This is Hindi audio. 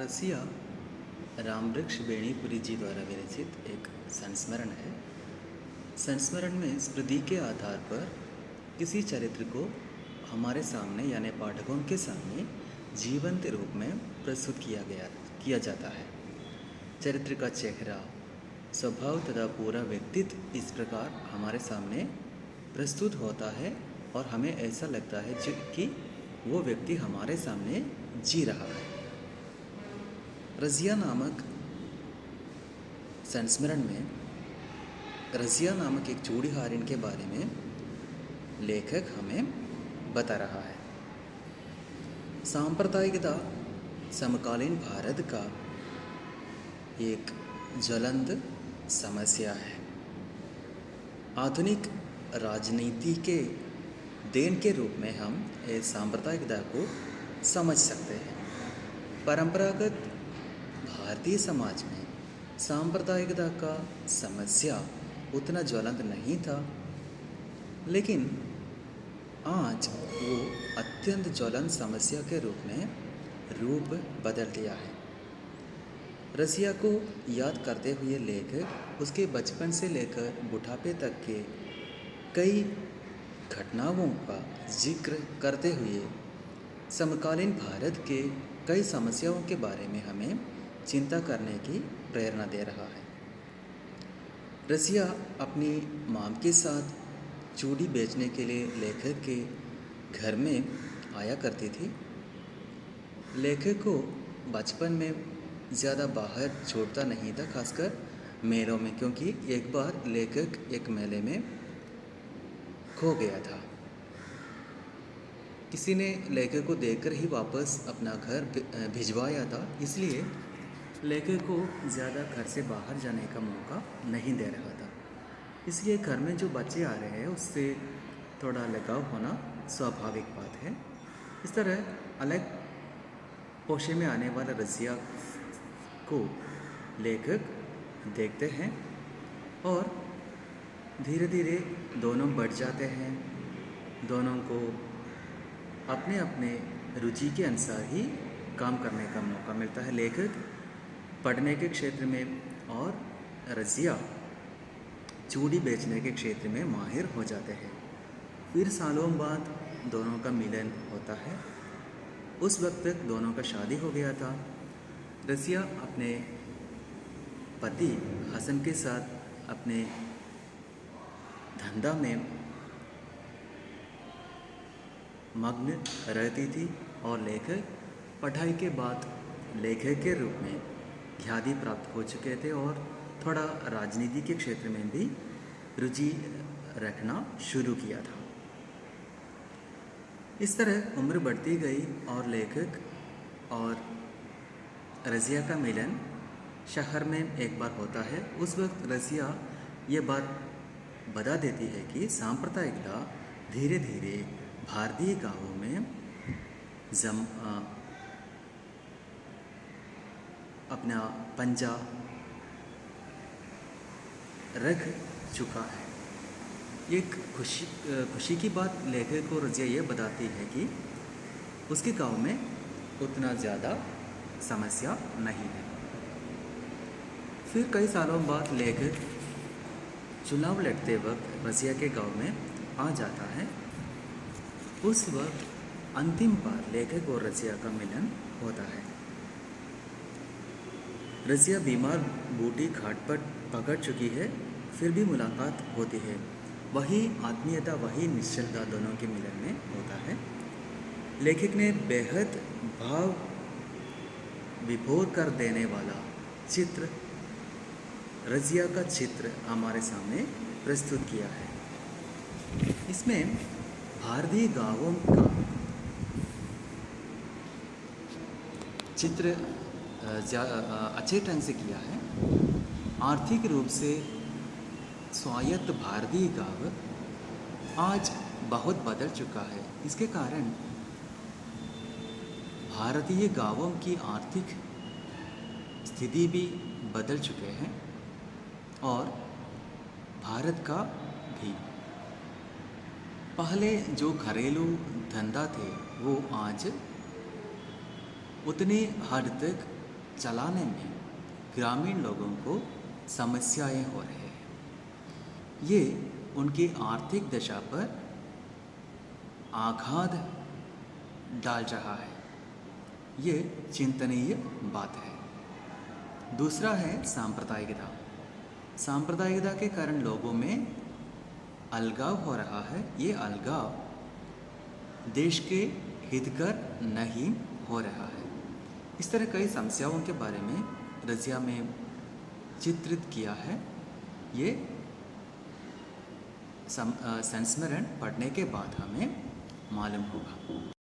रसिया रामवृक्ष बेणीपुरी जी द्वारा विरचित एक संस्मरण है। संस्मरण में स्मृति के आधार पर किसी चरित्र को हमारे सामने यानी पाठकों के सामने जीवंत रूप में प्रस्तुत किया जाता है। चरित्र का चेहरा, स्वभाव तथा पूरा व्यक्तित्व इस प्रकार हमारे सामने प्रस्तुत होता है और हमें ऐसा लगता है कि वो व्यक्ति हमारे सामने जी रहा है। रज़िया नामक संस्मरण में रज़िया नामक एक चूड़ीहारिन के बारे में लेखक हमें बता रहा है। सांप्रदायिकता समकालीन भारत का एक ज्वलंत समस्या है। आधुनिक राजनीति के देन के रूप में हम इस सांप्रदायिकता को समझ सकते हैं। परंपरागत भारतीय समाज में सांप्रदायिकता का समस्या उतना ज्वलंत नहीं था, लेकिन आज वो अत्यंत ज्वलंत समस्या के रूप में रूप बदल दिया है। रसिया को याद करते हुए लेखक उसके बचपन से लेकर बुढ़ापे तक के कई घटनाओं का जिक्र करते हुए समकालीन भारत के कई समस्याओं के बारे में हमें चिंता करने की प्रेरणा दे रहा है। रसिया अपनी मां के साथ चूड़ी बेचने के लिए लेखक के घर में आया करती थी। लेखक को बचपन में ज़्यादा बाहर छोड़ता नहीं था, खासकर मेलों में, क्योंकि एक बार लेखक एक मेले में खो गया था। किसी ने लेखक को देखकर ही वापस अपना घर भिजवाया था, इसलिए लेखक को ज़्यादा घर से बाहर जाने का मौका नहीं दे रहा था। इसलिए घर में जो बच्चे आ रहे हैं उससे थोड़ा लगाव होना स्वाभाविक बात है। इस तरह अलग पोशे में आने वाला रज़िया को लेखक देखते हैं और धीरे धीरे दोनों बढ़ जाते हैं। दोनों को अपने अपने रुचि के अनुसार ही काम करने का मौका मिलता है। लेखक पढ़ने के क्षेत्र में और रज़िया चूड़ी बेचने के क्षेत्र में माहिर हो जाते हैं। फिर सालों बाद दोनों का मिलन होता है। उस वक्त तक दोनों का शादी हो गया था। रज़िया अपने पति हसन के साथ अपने धंधा में मग्न रहती थी और लेखक पढ़ाई के बाद लेखक के रूप में ख्याति प्राप्त हो चुके थे और थोड़ा राजनीति के क्षेत्र में भी रुचि रखना शुरू किया था। इस तरह उम्र बढ़ती गई और लेखक और रज़िया का मिलन शहर में एक बार होता है। उस वक्त रज़िया ये बात बता देती है कि सांप्रदायिकता धीरे धीरे भारतीय गांवों में अपना पंजा रख चुका है। एक खुशी की बात लेखक को रज़िया ये बताती है कि उसके गांव में उतना ज़्यादा समस्या नहीं है। फिर कई सालों बाद लेखक चुनाव लड़ते वक्त रज़िया के गांव में आ जाता है। उस वक्त अंतिम बार लेखक और रज़िया का मिलन होता है। रज़िया बीमार बूटी घाट पर पकड़ चुकी है, फिर भी मुलाकात होती है। वही आत्मीयता, वही निश्चलता दोनों के मिलन में होता है। लेखक ने बेहद भाव विभोर कर देने वाला चित्र, रज़िया का चित्र हमारे सामने प्रस्तुत किया है। इसमें भारतीय गांवों का चित्र अच्छे ढंग से किया है। आर्थिक रूप से स्वायत्त भारतीय गांव आज बहुत बदल चुका है। इसके कारण भारतीय गांवों की आर्थिक स्थिति भी बदल चुके हैं और भारत का भी। पहले जो घरेलू धंधा थे वो आज उतने हद तक चलाने में ग्रामीण लोगों को समस्याएं हो रही हैं। ये उनकी आर्थिक दशा पर आघात डाल रहा है। ये चिंतनीय बात है। दूसरा है सांप्रदायिकता। सांप्रदायिकता के कारण लोगों में अलगाव हो रहा है। ये अलगाव देश के हितकर नहीं हो रहा है। इस तरह कई समस्याओं के बारे में रज़िया में चित्रित किया है। ये संस्मरण पढ़ने के बाद हमें मालूम होगा।